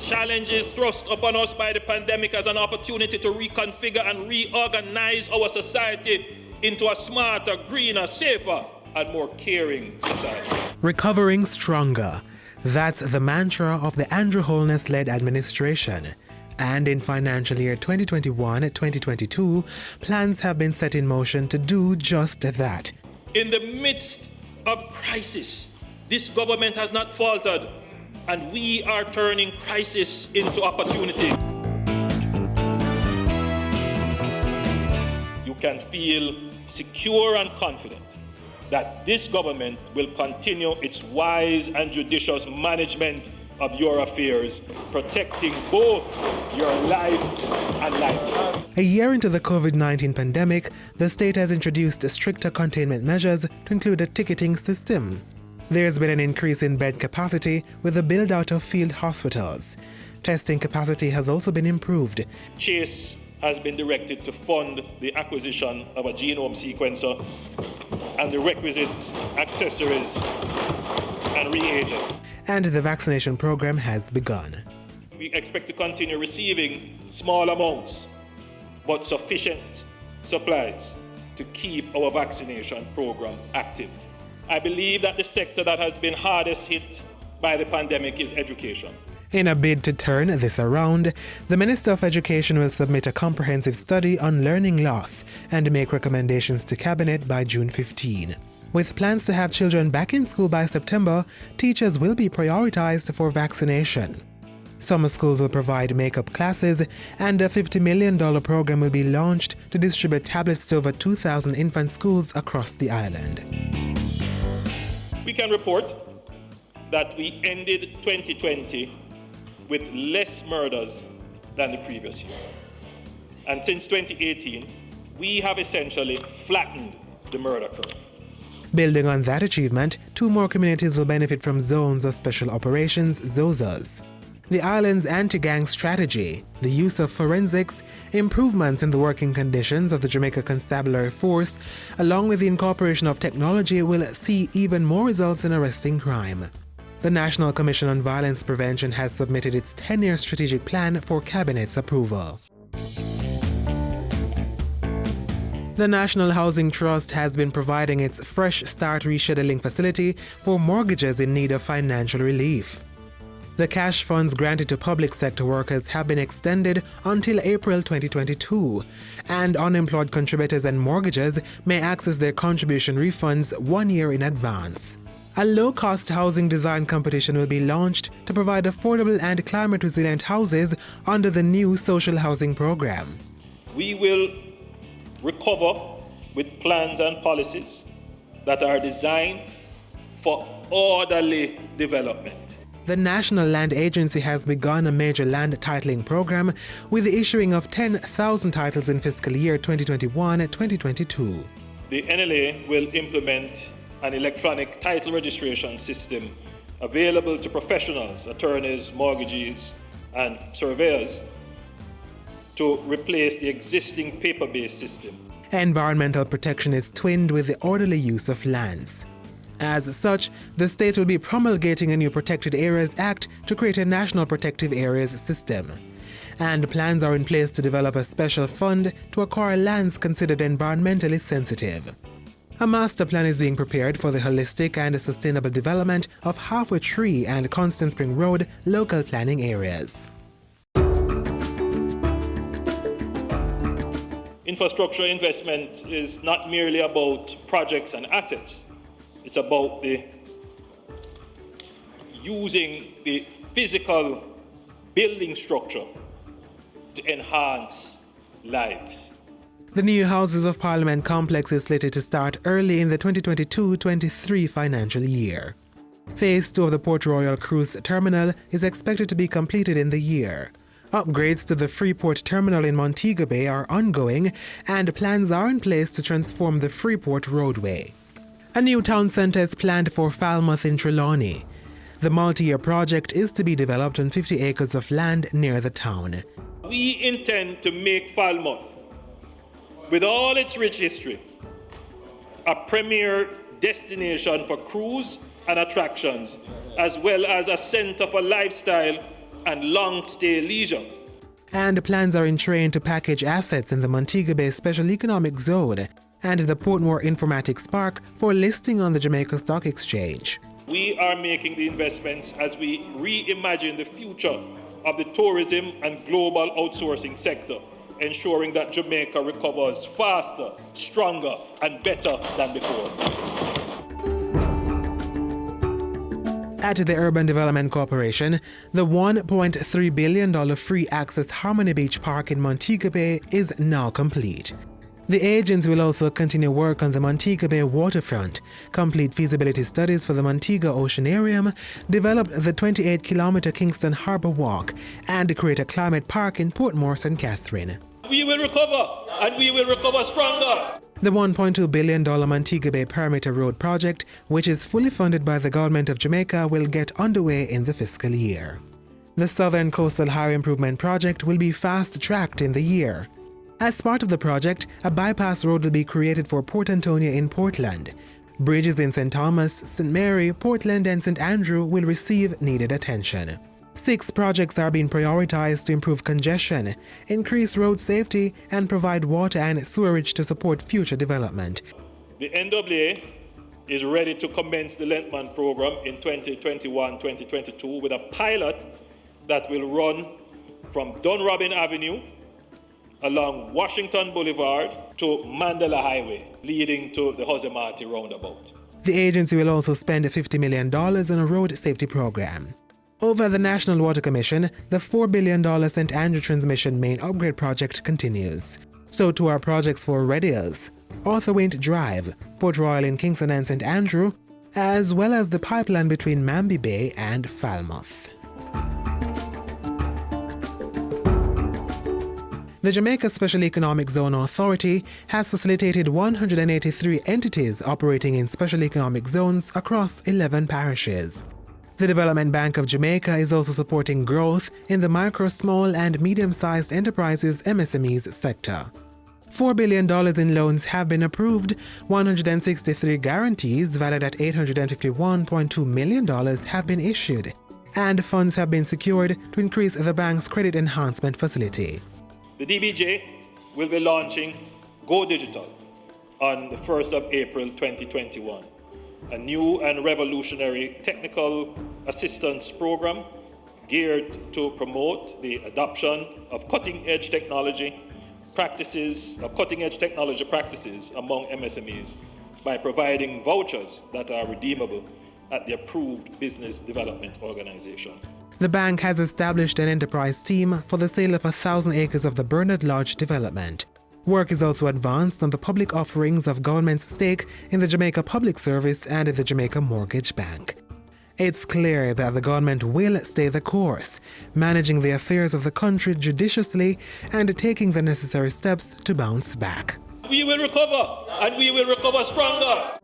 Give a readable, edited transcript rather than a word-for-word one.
Challenges thrust upon us by the pandemic as an opportunity to reconfigure and reorganize our society into a smarter, greener, safer, and more caring society. Recovering stronger. That's the mantra of the Andrew Holness-led administration. And in financial year 2021-2022, plans have been set in motion to do just that. In the midst of crisis, this government has not faltered, and we are turning crisis into opportunity. You can feel secure and confident that this government will continue its wise and judicious management of your affairs, protecting both your life and life. A year into the COVID-19 pandemic, the state has introduced stricter containment measures to include a ticketing system. There's been an increase in bed capacity with the build-out of field hospitals. Testing capacity has also been improved. Chase has been directed to fund the acquisition of a genome sequencer and the requisite accessories and reagents. And the vaccination program has begun. We expect to continue receiving small amounts, but sufficient supplies to keep our vaccination program active. I believe that the sector that has been hardest hit by the pandemic is education. In a bid to turn this around, the Minister of Education will submit a comprehensive study on learning loss and make recommendations to Cabinet by June 15. With plans to have children back in school by September, teachers will be prioritized for vaccination. Some schools will provide makeup classes, and a $50 million program will be launched to distribute tablets to over 2,000 infant schools across the island. We can report that we ended 2020 with less murders than the previous year. And since 2018, we have essentially flattened the murder curve. Building on that achievement, 2 more communities will benefit from Zones of Special Operations, ZOSAs. The island's anti-gang strategy, the use of forensics, improvements in the working conditions of the Jamaica Constabulary Force, along with the incorporation of technology will see even more results in arresting crime. The National Commission on Violence Prevention has submitted its 10-year strategic plan for Cabinet's approval. The National Housing Trust has been providing its Fresh Start rescheduling facility for mortgages in need of financial relief. The cash funds granted to public sector workers have been extended until April 2022, and unemployed contributors and mortgages may access their contribution refunds 1 year in advance. A low-cost housing design competition will be launched to provide affordable and climate-resilient houses under the new social housing program. We will recover with plans and policies that are designed for orderly development. The National Land Agency has begun a major land titling program with the issuing of 10,000 titles in fiscal year 2021-2022. The NLA will implement an electronic title registration system available to professionals, attorneys, mortgagees, and surveyors to replace the existing paper-based system. Environmental protection is twinned with the orderly use of lands. As such, the state will be promulgating a new Protected Areas Act to create a national protective areas system. And plans are in place to develop a special fund to acquire lands considered environmentally sensitive. A master plan is being prepared for the holistic and sustainable development of Halfway Tree and Constant Spring Road local planning areas. Infrastructure investment is not merely about projects and assets. It's about using the physical building structure to enhance lives. The new Houses of Parliament complex is slated to start early in the 2022-23 financial year. Phase 2 of the Port Royal Cruise Terminal is expected to be completed in the year. Upgrades to the Freeport Terminal in Montego Bay are ongoing, and plans are in place to transform the Freeport roadway. A new town centre is planned for Falmouth in Trelawney. The multi-year project is to be developed on 50 acres of land near the town. We intend to make Falmouth, with all its rich history, a premier destination for cruise and attractions, as well as a centre for lifestyle and long-stay leisure. And plans are in train to package assets in the Montego Bay Special Economic Zone and the Portmore Informatics Park for listing on the Jamaica Stock Exchange. We are making the investments as we reimagine the future of the tourism and global outsourcing sector, ensuring that Jamaica recovers faster, stronger, and better than before. At the Urban Development Corporation, the $1.3 billion free access Harmony Beach Park in Montego Bay is now complete. The agency will also continue work on the Montego Bay waterfront, complete feasibility studies for the Montego Oceanarium, develop the 28-kilometer Kingston Harbour Walk, and create a climate park in Portmore St. Catherine. We will recover, and we will recover stronger. The $1.2 billion Montego Bay Perimeter Road project, which is fully funded by the Government of Jamaica, will get underway in the fiscal year. The Southern Coastal Highway Improvement Project will be fast-tracked in the year. As part of the project, a bypass road will be created for Port Antonio in Portland. Bridges in St. Thomas, St. Mary, Portland, and St. Andrew will receive needed attention. 6 projects are being prioritized to improve congestion, increase road safety, and provide water and sewerage to support future development. The NAA is ready to commence the Lentman program in 2021-2022 with a pilot that will run from Dunrobin Avenue along Washington Boulevard to Mandela Highway, leading to the Jose Marti roundabout. The agency will also spend $50 million on a road safety program. Over the National Water Commission, the $4 billion St. Andrew Transmission Main Upgrade Project continues. So too are projects for Red Hills, Arthur Wint Drive, Port Royal in Kingston and St. Andrew, as well as the pipeline between Mamby Bay and Falmouth. The Jamaica Special Economic Zone Authority has facilitated 183 entities operating in special economic zones across 11 parishes. The Development Bank of Jamaica is also supporting growth in the micro, small, and medium-sized enterprises (MSMEs) sector. $4 billion in loans have been approved, 163 guarantees valued at $851.2 million have been issued, and funds have been secured to increase the bank's credit enhancement facility. The DBJ will be launching Go Digital on the 1st of April 2021. A new and revolutionary technical assistance program geared to promote the adoption of cutting-edge technology practices among MSMEs by providing vouchers that are redeemable at the approved business development organization. The bank has established an enterprise team for the sale of 1,000 acres of the Bernard Lodge development. Work is also advanced on the public offerings of government's stake in the Jamaica Public Service and the Jamaica Mortgage Bank. It's clear that the government will stay the course, managing the affairs of the country judiciously and taking the necessary steps to bounce back. We will recover, and we will recover stronger.